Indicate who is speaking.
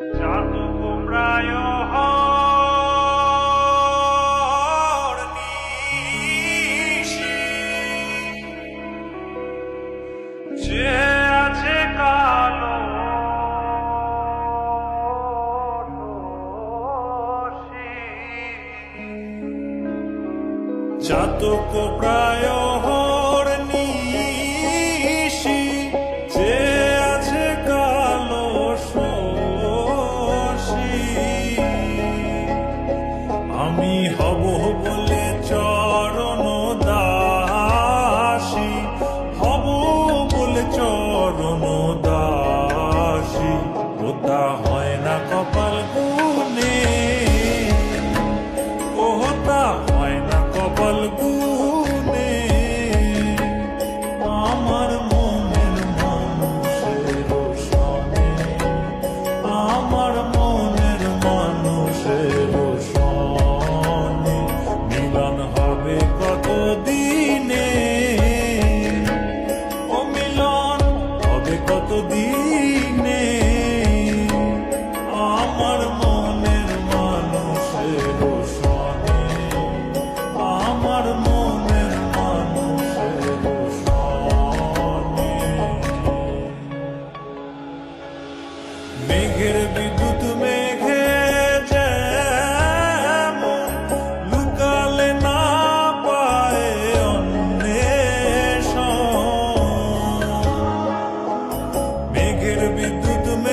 Speaker 1: জাদু কুমড়ায় যে আছে কালো জাদু কুমড়ায় নিশি যে আছে কালো আমি হব বলে চরণ দাসী হব বলে চরণ দাসী ওটা হয় না কপাল গুনে ওটা হয় না কপাল গুনে আমার মনের মানুষের সনে আমার মনের মানুষের সনে মিলন হবে কত দিনে ও মিলন হবে কত দিন